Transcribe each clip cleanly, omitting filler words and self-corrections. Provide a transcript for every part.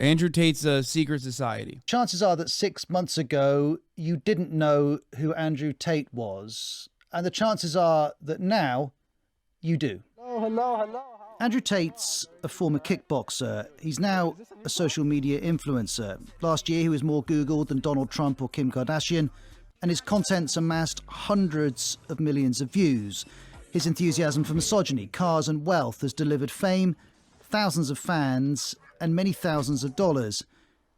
Andrew Tate's secret society. Chances are that 6 months ago, you didn't know who Andrew Tate was. And the chances are that now you do. Hello. Andrew Tate's a former kickboxer. He's now a social media influencer. Last year, he was more Googled than Donald Trump or Kim Kardashian, and his content's amassed hundreds of millions of views. His enthusiasm for misogyny, cars and wealth has delivered fame, thousands of fans, and many thousands of dollars.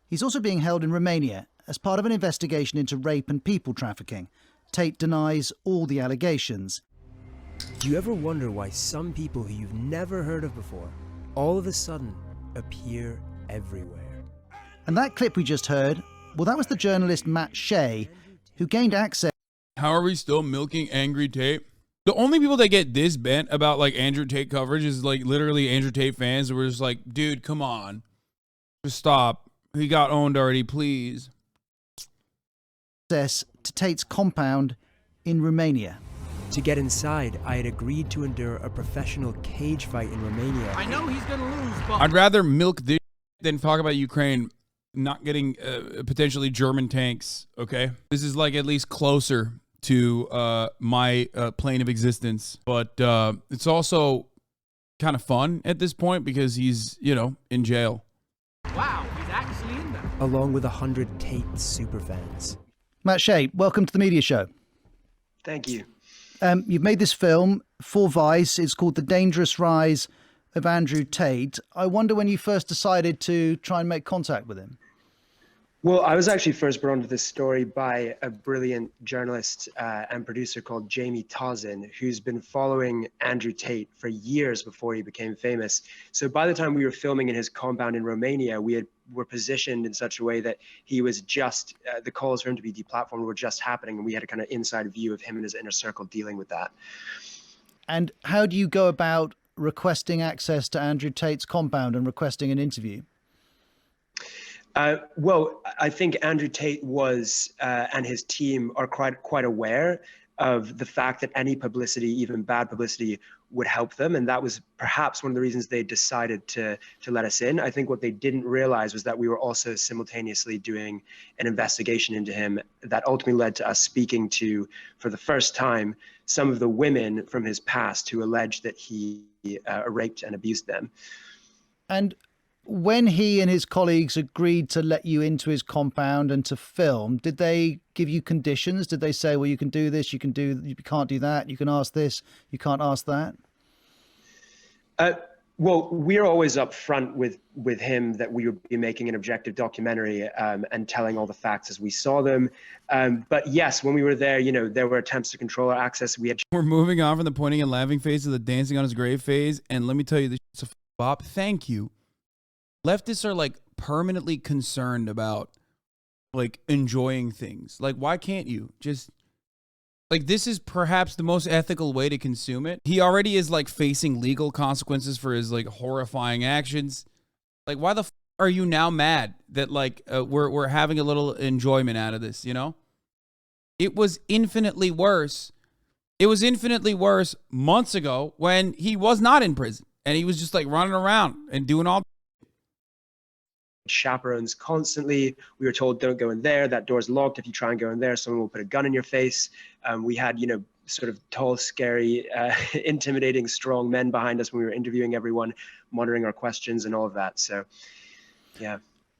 He's also being held in Romania as part of an investigation into rape and people trafficking. Tate denies all the allegations. Do you ever wonder why some people who you've never heard of before all of a sudden appear everywhere? And that clip we just heard, well, that was the journalist Matt Shea, who gained access. How are we still milking Angry Tate? The only people that get this bent about like Andrew Tate coverage is like literally Andrew Tate fans who were just like, dude, come on. Just stop. He got owned already, please. Access to Tate's compound in Romania. To get inside, I had agreed to endure a professional cage fight in Romania. I know he's gonna lose, but I'd rather milk this than talk about Ukraine not getting potentially German tanks, okay? This is like at least closer to my plane of existence. But it's also kind of fun at this point because he's, you know, in jail. wow, he's actually in there. Along with 100 Tate superfans. Matt Shea, welcome to the Media Show. Thank you. You've made this film for Vice. It's called The Dangerous Rise of Andrew Tate. I wonder when you first decided to try and make contact with him. Well, I was actually first brought onto this story by a brilliant journalist and producer called Jamie Tozin, who's been following Andrew Tate for years before he became famous. So by the time we were filming in his compound in Romania, were positioned in such a way that he was just, the calls for him to be deplatformed were just happening, and we had a kind of inside view of him and his inner circle dealing with that. And how do you go about requesting access to Andrew Tate's compound and requesting an interview? Well, I think Andrew Tate was and his team are quite aware of the fact that any publicity, even bad publicity, would help them. And that was perhaps one of the reasons they decided to let us in. I think what they didn't realize was that we were also simultaneously doing an investigation into him that ultimately led to us speaking to, for the first time, some of the women from his past who alleged that he raped and abused them. And when he and his colleagues agreed to let you into his compound and to film, did they give you conditions? Did they say, well, you can do this, you can't do that, you can ask this, you can't ask that? Well, we're always upfront with him that we would be making an objective documentary and telling all the facts as we saw them. But yes, when we were there, you know, there were attempts to control our access. We're moving on from the pointing and laughing phase to the dancing on his grave phase. And let me tell you, this is a bop. Thank you. Leftists are like permanently concerned about like enjoying things. Like, why can't you just like, this is perhaps the most ethical way to consume it. He already is like facing legal consequences for his like horrifying actions. Like, why the f are you now mad that like we're having a little enjoyment out of this, you know? It was infinitely worse. It was infinitely worse months ago when he was not in prison and he was just like running around and doing all chaperones constantly. We were told, don't go in there, that door's locked, if you try and go in there someone will put a gun in your face. We had, you know, sort of tall, scary, intimidating, strong men behind us when we were interviewing everyone, monitoring our questions and all of that. So yeah.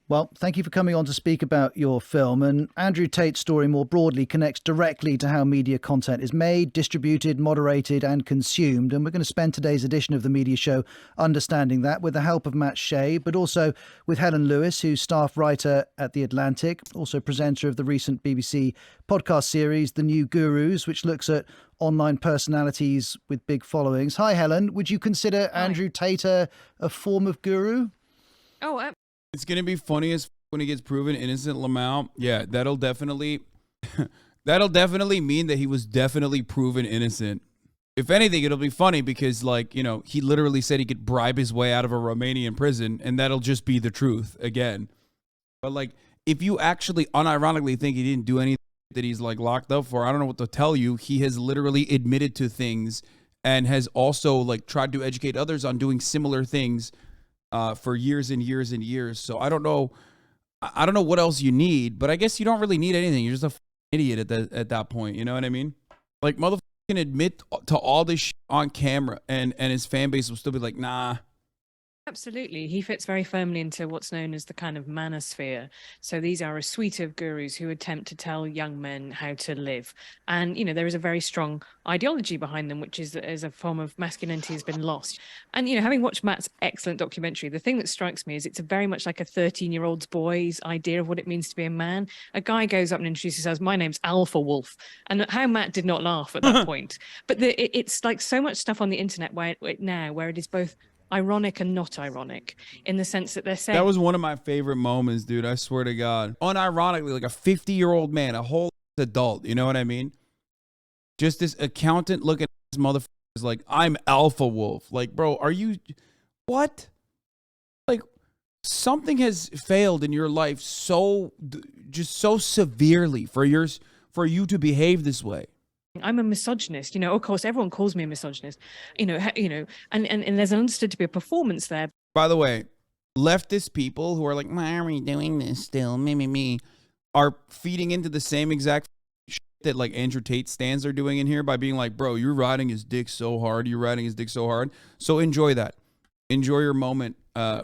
Well, thank you for coming on to speak about your film. And Andrew Tate's story more broadly connects directly to how media content is made, distributed, moderated and consumed. And we're going to spend today's edition of The Media Show understanding that with the help of Matt Shea, but also with Helen Lewis, who's staff writer at The Atlantic, also presenter of the recent BBC podcast series, The New Gurus, which looks at online personalities with big followings. Hi, Helen. Would you consider Andrew Tate a form of guru? Oh, It's going to be funny as when he gets proven innocent, Lamau. Yeah, that'll definitely mean that he was definitely proven innocent. If anything, it'll be funny because, like, you know, he literally said he could bribe his way out of a Romanian prison, and that'll just be the truth again. But, like, if you actually unironically think he didn't do anything that he's, like, locked up for, I don't know what to tell you. He has literally admitted to things and has also, like, tried to educate others on doing similar things for years and years and years. So I don't know what else you need, but I guess you don't really need anything. You're just a idiot at that point. You know what I mean? Like, motherfucker can admit to all this shit on camera, and his fan base will still be like, nah. Absolutely. He fits very firmly into what's known as the kind of manosphere. So these are a suite of gurus who attempt to tell young men how to live. And, you know, there is a very strong ideology behind them, which is that as a form of masculinity has been lost. And, you know, having watched Matt's excellent documentary, the thing that strikes me is it's very much like a 13-year-old boy's idea of what it means to be a man. A guy goes up and introduces us, my name's Alpha Wolf. And how Matt did not laugh at that point. But it's like so much stuff on the internet where it is both ironic and not ironic, in the sense that they're saying... That was one of my favorite moments, dude. I swear to God. Unironically, like a 50-year-old man, a whole adult, you know what I mean? Just this accountant looking at this motherfucker is like, I'm Alpha Wolf. Like, bro, are you... What? Like, something has failed in your life just so severely for you to behave this way. I'm a misogynist, you know, of course, everyone calls me a misogynist, you know, and there's understood to be a performance there. By the way, leftist people who are like, why are we doing this still? Me, are feeding into the same exact shit that like Andrew Tate stands are doing in here by being like, bro, you're riding his dick so hard. You're riding his dick so hard. So enjoy that. Enjoy your moment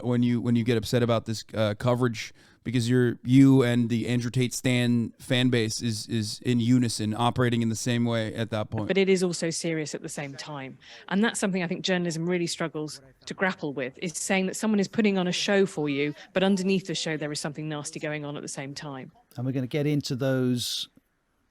when you get upset about this coverage, because you and the Andrew Tate stan fan base is in unison, operating in the same way at that point. But it is also serious at the same time. And that's something I think journalism really struggles to grapple with, is saying that someone is putting on a show for you, but underneath the show there is something nasty going on at the same time. And we're going to get into those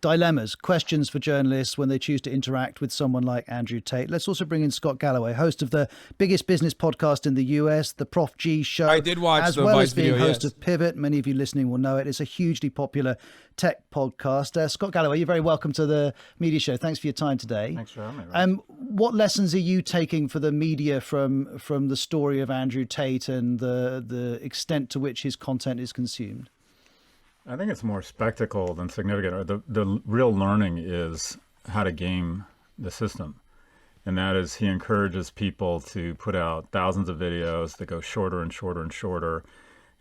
dilemmas, questions for journalists when they choose to interact with someone like Andrew Tate. Let's also bring in Scott Galloway, host of the biggest business podcast in the US, the Prof G Show. I did watch as the well Vice as being video, host yes. of Pivot. Many of you listening will know it. It's a hugely popular tech podcast. Scott Galloway, you're very welcome to the Media Show. Thanks for your time today. Thanks for having me. What lessons are you taking for the media from the story of Andrew Tate and the extent to which his content is consumed? I think it's more spectacle than significant. The real learning is how to game the system. And that is, he encourages people to put out thousands of videos that go shorter and shorter and shorter.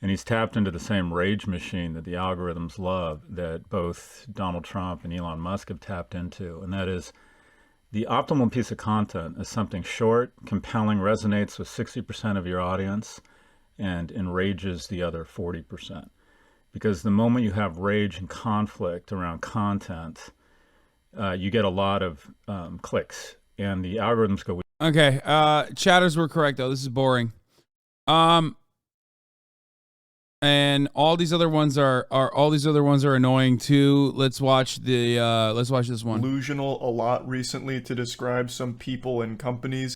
And he's tapped into the same rage machine that the algorithms love, that both Donald Trump and Elon Musk have tapped into. And that is, the optimal piece of content is something short, compelling, resonates with 60% of your audience, and enrages the other 40%. Because the moment you have rage and conflict around content, you get a lot of clicks, and the algorithms go. Okay, chatters were correct though. This is boring. And all these other ones are annoying too. Let's watch this one. Delusional a lot recently to describe some people and companies.